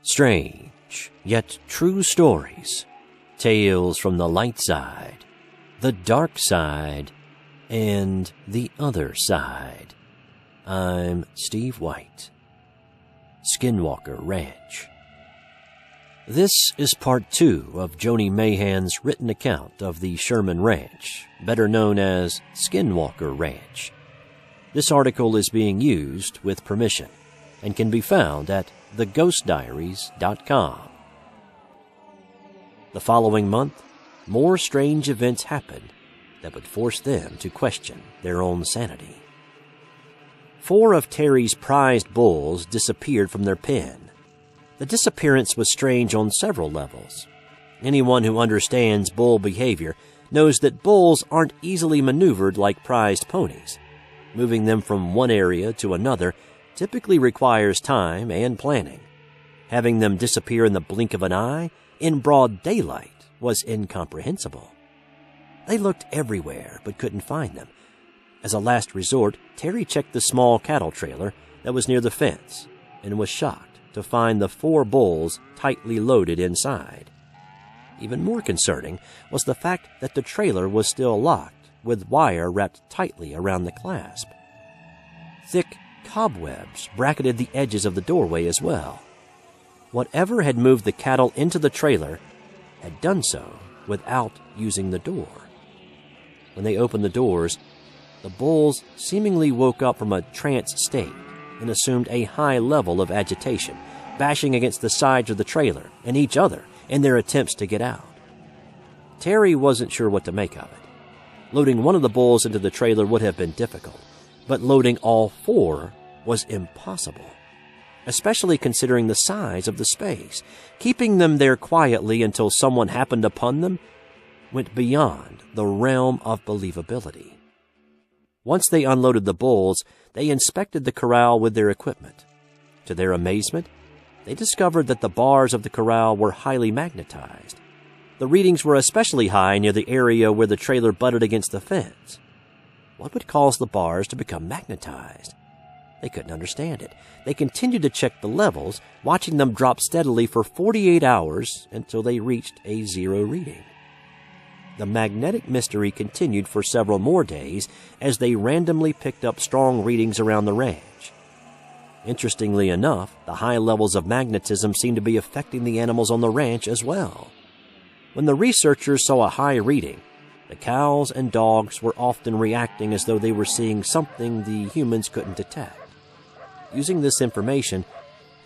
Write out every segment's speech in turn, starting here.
Strange, yet true stories. Tales from the light side, the dark side, and the other side. I'm Steve White. SkinWalker Ranch. This is part 2 of Joni Mahan's written account of the Sherman Ranch, better known as SkinWalker Ranch. This article is being used with permission and can be found at theghostdiaries.com. The following month, more strange events happened that would force them to question their own sanity. 4 of Terry's prized bulls disappeared from their pen. The disappearance was strange on several levels. Anyone who understands bull behavior knows that bulls aren't easily maneuvered like prized ponies. Moving them from one area to another typically requires time and planning. Having them disappear in the blink of an eye, in broad daylight, was incomprehensible. They looked everywhere but couldn't find them. As a last resort, Terry checked the small cattle trailer that was near the fence and was shocked to find the 4 bulls tightly loaded inside. Even more concerning was the fact that the trailer was still locked, with wire wrapped tightly around the clasp. Thick cobwebs bracketed the edges of the doorway as well. Whatever had moved the cattle into the trailer had done so without using the door. When they opened the doors, the bulls seemingly woke up from a trance state and assumed a high level of agitation, bashing against the sides of the trailer and each other in their attempts to get out. Terry wasn't sure what to make of it. Loading one of the bulls into the trailer would have been difficult, but loading all 4 was impossible, especially considering the size of the space. Keeping them there quietly until someone happened upon them went beyond the realm of believability. Once they unloaded the bulls, they inspected the corral with their equipment. To their amazement, they discovered that the bars of the corral were highly magnetized. The readings were especially high near the area where the trailer butted against the fence. What would cause the bars to become magnetized? They couldn't understand it. They continued to check the levels, watching them drop steadily for 48 hours until they reached a 0 reading. The magnetic mystery continued for several more days as they randomly picked up strong readings around the ranch. Interestingly enough, the high levels of magnetism seemed to be affecting the animals on the ranch as well. When the researchers saw a high reading, the cows and dogs were often reacting as though they were seeing something the humans couldn't detect. Using this information,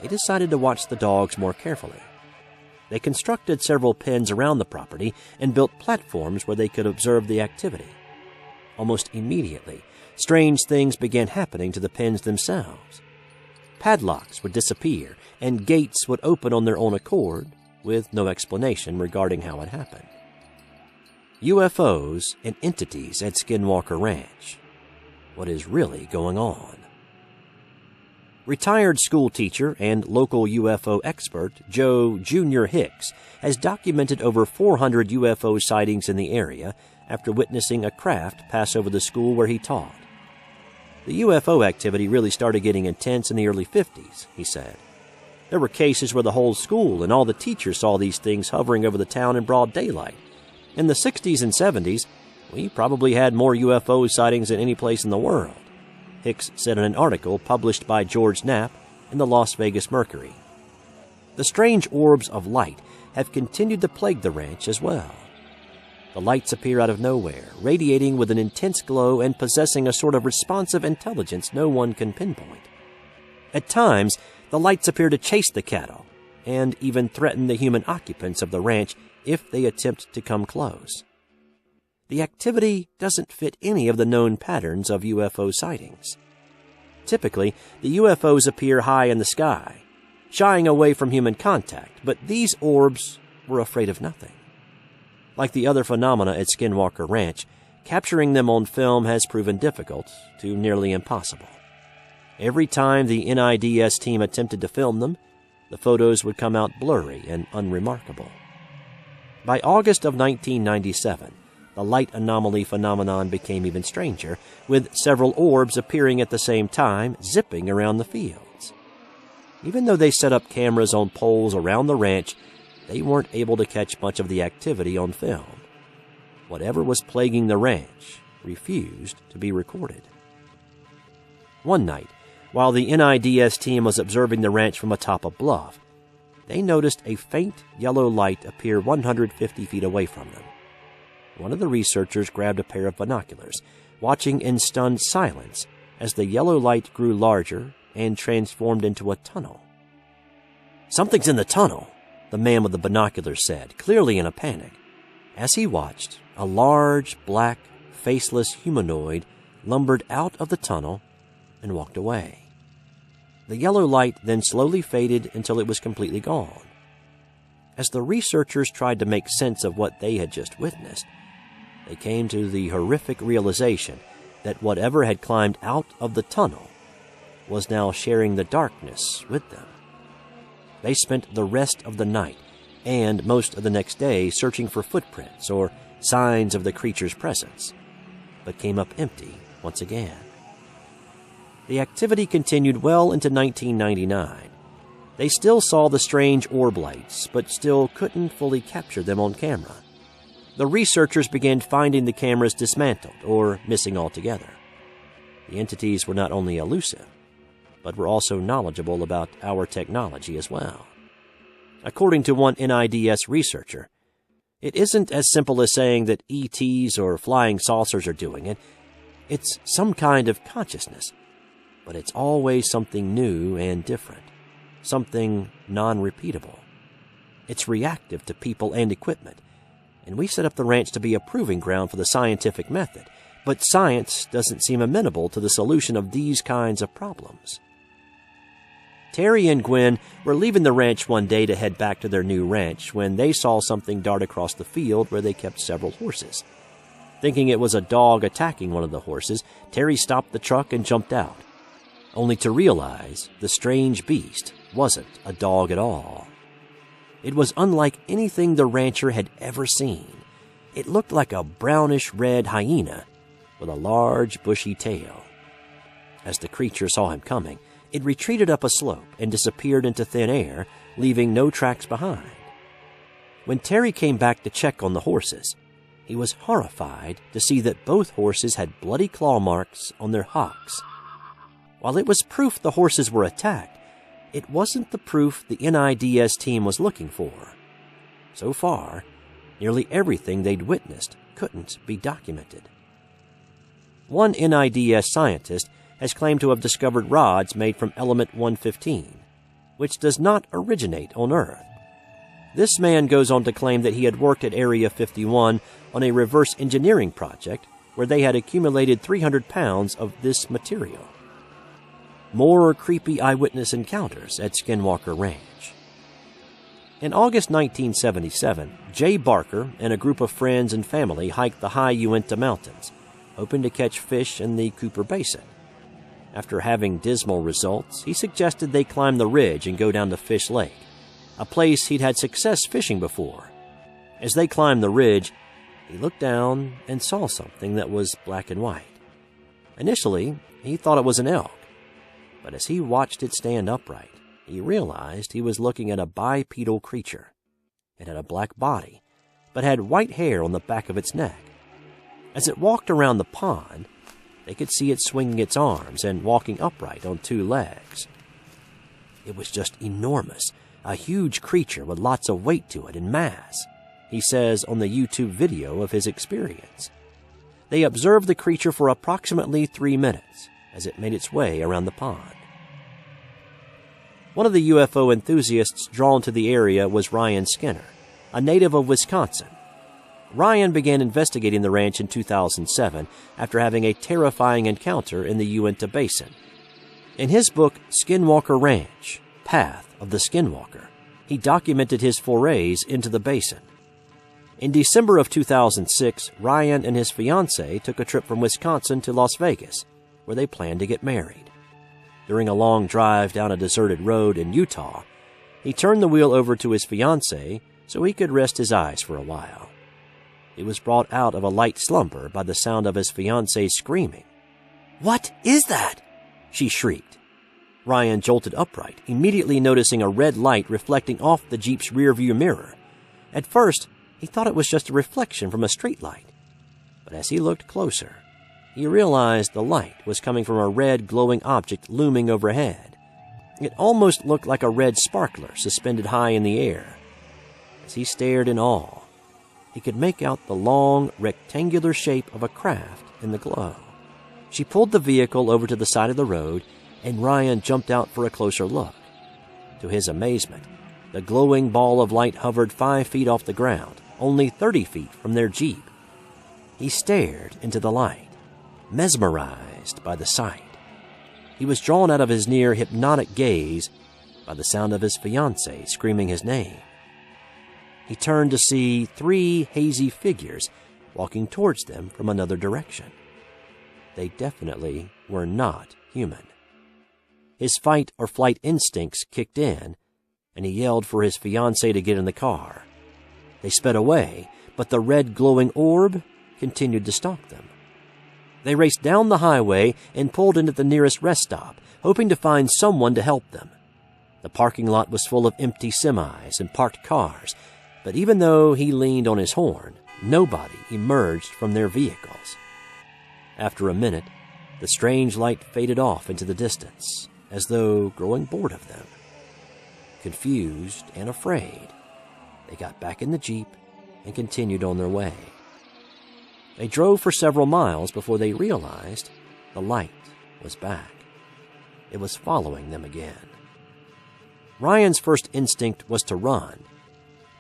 they decided to watch the dogs more carefully. They constructed several pens around the property and built platforms where they could observe the activity. Almost immediately, strange things began happening to the pens themselves. Padlocks would disappear, and gates would open on their own accord, with no explanation regarding how it happened. UFOs and entities at SkinWalker Ranch. What is really going on? Retired school teacher and local UFO expert Joe Jr. Hicks has documented over 400 UFO sightings in the area after witnessing a craft pass over the school where he taught. The UFO activity really started getting intense in the early 50s, he said. There were cases where the whole school and all the teachers saw these things hovering over the town in broad daylight. In the 60s and 70s, we probably had more UFO sightings than any place in the world, Hicks said in an article published by George Knapp in the Las Vegas Mercury. The strange orbs of light have continued to plague the ranch as well. The lights appear out of nowhere, radiating with an intense glow and possessing a sort of responsive intelligence no one can pinpoint. At times, the lights appear to chase the cattle and even threaten the human occupants of the ranch if they attempt to come close. The activity doesn't fit any of the known patterns of UFO sightings. Typically, the UFOs appear high in the sky, shying away from human contact, but these orbs were afraid of nothing. Like the other phenomena at SkinWalker Ranch, capturing them on film has proven difficult to nearly impossible. Every time the NIDS team attempted to film them, the photos would come out blurry and unremarkable. By August of 1997, the light anomaly phenomenon became even stranger, with several orbs appearing at the same time, zipping around the fields. Even though they set up cameras on poles around the ranch, they weren't able to catch much of the activity on film. Whatever was plaguing the ranch refused to be recorded. One night, while the NIDS team was observing the ranch from atop a bluff, they noticed a faint yellow light appear 150 feet away from them. One of the researchers grabbed a pair of binoculars, watching in stunned silence as the yellow light grew larger and transformed into a tunnel. "Something's in the tunnel," the man with the binoculars said, clearly in a panic. As he watched, a large, black, faceless humanoid lumbered out of the tunnel and walked away. The yellow light then slowly faded until it was completely gone. As the researchers tried to make sense of what they had just witnessed, they came to the horrific realization that whatever had climbed out of the tunnel was now sharing the darkness with them. They spent the rest of the night and most of the next day searching for footprints or signs of the creature's presence, but came up empty once again. The activity continued well into 1999. They still saw the strange orb lights, but still couldn't fully capture them on camera. The researchers began finding the cameras dismantled or missing altogether. The entities were not only elusive, but were also knowledgeable about our technology as well. According to one NIDS researcher, it isn't as simple as saying that ETs or flying saucers are doing it. It's some kind of consciousness, but it's always something new and different, something non-repeatable. It's reactive to people and equipment, and we set up the ranch to be a proving ground for the scientific method, but science doesn't seem amenable to the solution of these kinds of problems. Terry and Gwen were leaving the ranch one day to head back to their new ranch when they saw something dart across the field where they kept several horses. Thinking it was a dog attacking one of the horses, Terry stopped the truck and jumped out, only to realize the strange beast wasn't a dog at all. It was unlike anything the rancher had ever seen. It looked like a brownish-red hyena with a large, bushy tail. As the creature saw him coming, it retreated up a slope and disappeared into thin air, leaving no tracks behind. When Terry came back to check on the horses, he was horrified to see that both horses had bloody claw marks on their hocks. While it was proof the horses were attacked, it wasn't the proof the NIDS team was looking for. So far, nearly everything they'd witnessed couldn't be documented. One NIDS scientist has claimed to have discovered rods made from element 115, which does not originate on Earth. This man goes on to claim that he had worked at Area 51 on a reverse engineering project where they had accumulated 300 pounds of this material. More creepy eyewitness encounters at SkinWalker Ranch. In August 1977, Jay Barker and a group of friends and family hiked the high Uinta Mountains, hoping to catch fish in the Cooper Basin. After having dismal results, he suggested they climb the ridge and go down to Fish Lake, a place he'd had success fishing before. As they climbed the ridge, he looked down and saw something that was black and white. Initially, he thought it was an elk, but as he watched it stand upright, he realized he was looking at a bipedal creature. It had a black body, but had white hair on the back of its neck. As it walked around the pond, they could see it swinging its arms and walking upright on two legs. It was just enormous, a huge creature with lots of weight to it and mass, he says on the YouTube video of his experience. They observed the creature for approximately 3 minutes as it made its way around the pond. One of the UFO enthusiasts drawn to the area was Ryan Skinner, a native of Wisconsin. Ryan began investigating the ranch in 2007 after having a terrifying encounter in the Uinta Basin. In his book, SkinWalker Ranch, Path of the SkinWalker, he documented his forays into the basin. In December of 2006, Ryan and his fiancée took a trip from Wisconsin to Las Vegas, where they planned to get married. During a long drive down a deserted road in Utah, he turned the wheel over to his fiancée so he could rest his eyes for a while. He was brought out of a light slumber by the sound of his fiancée screaming. "What is that?" she shrieked. Ryan jolted upright, immediately noticing a red light reflecting off the Jeep's rearview mirror. At first, he thought it was just a reflection from a streetlight. But as he looked closer, he realized the light was coming from a red glowing object looming overhead. It almost looked like a red sparkler suspended high in the air. As he stared in awe, he could make out the long, rectangular shape of a craft in the glow. She pulled the vehicle over to the side of the road, and Ryan jumped out for a closer look. To his amazement, the glowing ball of light hovered 5 feet off the ground, only 30 feet from their Jeep. He stared into the light, mesmerized by the sight. He was drawn out of his near hypnotic gaze by the sound of his fiancée screaming his name. He turned to see 3 hazy figures walking towards them from another direction. They definitely were not human. His fight or flight instincts kicked in, and he yelled for his fiancée to get in the car. They sped away, but the red glowing orb continued to stalk them. They raced down the highway and pulled into the nearest rest stop, hoping to find someone to help them. The parking lot was full of empty semis and parked cars, but even though he leaned on his horn, nobody emerged from their vehicles. After a minute, the strange light faded off into the distance, as though growing bored of them. Confused and afraid, they got back in the Jeep and continued on their way. They drove for several miles before they realized the light was back. It was following them again. Ryan's first instinct was to run,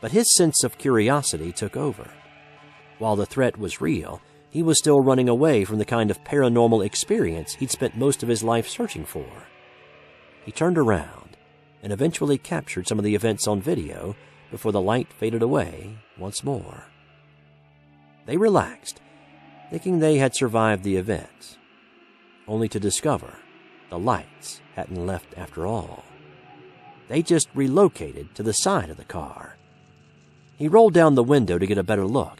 but his sense of curiosity took over. While the threat was real, he was still running away from the kind of paranormal experience he'd spent most of his life searching for. He turned around and eventually captured some of the events on video before the light faded away once more. They relaxed, thinking they had survived the event, only to discover the lights hadn't left after all. They just relocated to the side of the car. He rolled down the window to get a better look,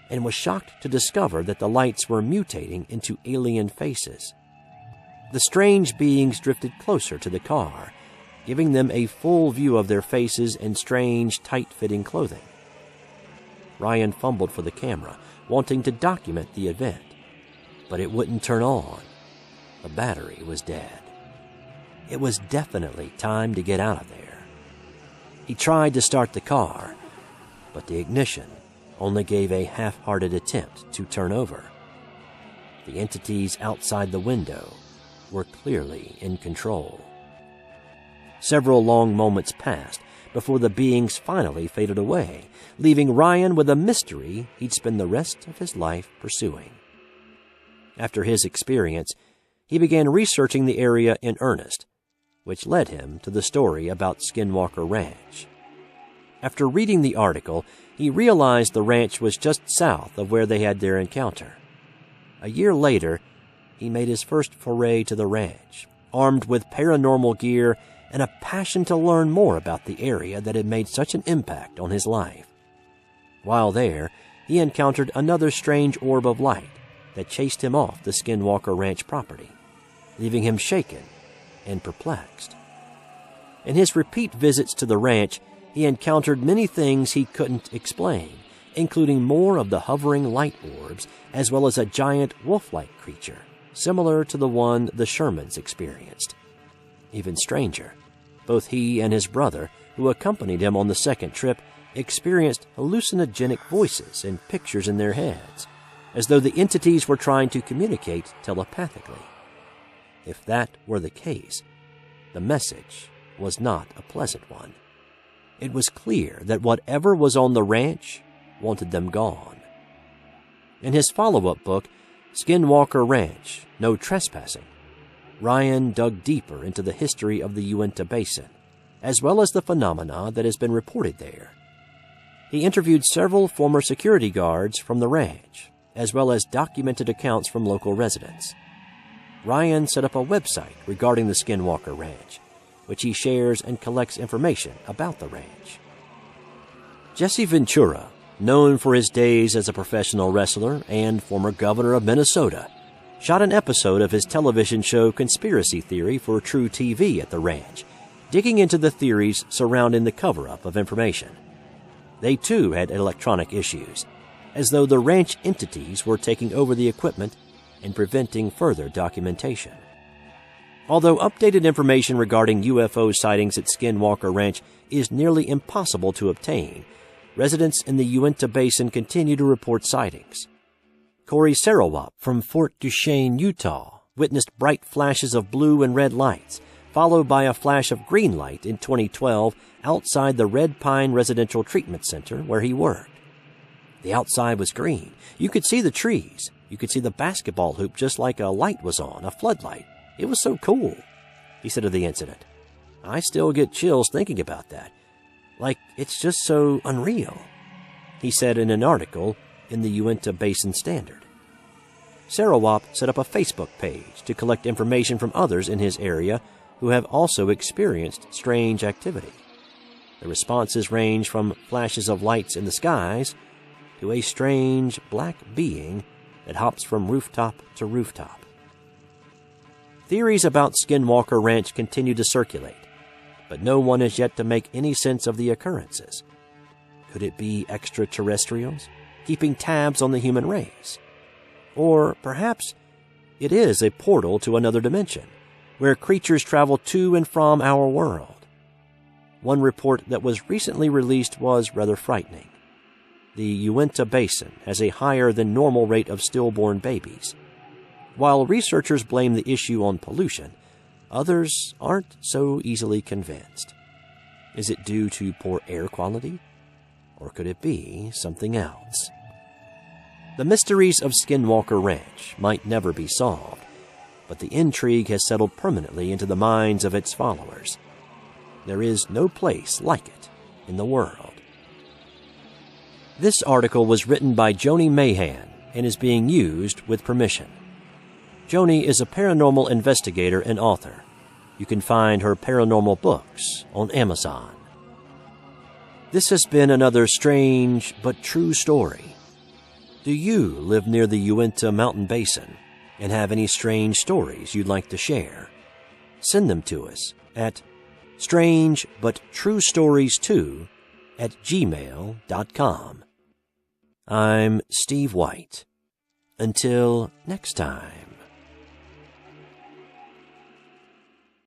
and was shocked to discover that the lights were mutating into alien faces. The strange beings drifted closer to the car, giving them a full view of their faces and strange, tight-fitting clothing. Ryan fumbled for the camera, wanting to document the event, but it wouldn't turn on. The battery was dead. It was definitely time to get out of there. He tried to start the car, but the ignition only gave a half-hearted attempt to turn over. The entities outside the window were clearly in control. Several long moments passed before the beings finally faded away, leaving Ryan with a mystery he'd spend the rest of his life pursuing. After his experience, he began researching the area in earnest, which led him to the story about SkinWalker Ranch. After reading the article, he realized the ranch was just south of where they had their encounter. A year later, he made his first foray to the ranch, armed with paranormal gear and a passion to learn more about the area that had made such an impact on his life. While there, he encountered another strange orb of light that chased him off the SkinWalker Ranch property, leaving him shaken and perplexed. In his repeat visits to the ranch, he encountered many things he couldn't explain, including more of the hovering light orbs, as well as a giant wolf-like creature, similar to the one the Shermans experienced. Even stranger, both he and his brother, who accompanied him on the second trip, experienced hallucinogenic voices and pictures in their heads, as though the entities were trying to communicate telepathically. If that were the case, the message was not a pleasant one. It was clear that whatever was on the ranch wanted them gone. In his follow-up book, SkinWalker Ranch, No Trespassing, Ryan dug deeper into the history of the Uinta Basin, as well as the phenomena that has been reported there. He interviewed several former security guards from the ranch, as well as documented accounts from local residents. Ryan set up a website regarding the SkinWalker Ranch, which he shares and collects information about the ranch. Jesse Ventura, known for his days as a professional wrestler and former governor of Minnesota, shot an episode of his television show Conspiracy Theory for True TV at the ranch, digging into the theories surrounding the cover-up of information. They too had electronic issues, as though the ranch entities were taking over the equipment and preventing further documentation. Although updated information regarding UFO sightings at SkinWalker Ranch is nearly impossible to obtain, residents in the Uinta Basin continue to report sightings. Corey Sarawap from Fort Duchesne, Utah, witnessed bright flashes of blue and red lights, followed by a flash of green light in 2012 outside the Red Pine Residential Treatment Center where he worked. The outside was green. You could see the trees. You could see the basketball hoop just like a light was on, a floodlight. It was so cool, he said of the incident. I still get chills thinking about that. Like, it's just so unreal, he said in an article in the Uinta Basin Standard. Sarawap set up a Facebook page to collect information from others in his area who have also experienced strange activity. The responses range from flashes of lights in the skies to a strange black being that hops from rooftop to rooftop. Theories about SkinWalker Ranch continue to circulate, but no one has yet to make any sense of the occurrences. Could it be extraterrestrials keeping tabs on the human race? Or perhaps it is a portal to another dimension, where creatures travel to and from our world. One report that was recently released was rather frightening. The Uinta Basin has a higher than normal rate of stillborn babies. While researchers blame the issue on pollution, others aren't so easily convinced. Is it due to poor air quality? Or could it be something else? The mysteries of SkinWalker Ranch might never be solved, but the intrigue has settled permanently into the minds of its followers. There is no place like it in the world. This article was written by Joni Mahan and is being used with permission. Joni is a paranormal investigator and author. You can find her paranormal books on Amazon. This has been another strange but true story. Do you live near the Uinta Mountain Basin and have any strange stories you'd like to share? Send them to us at strangebutTrueStories2@gmail.com. I'm Steve White. Until next time.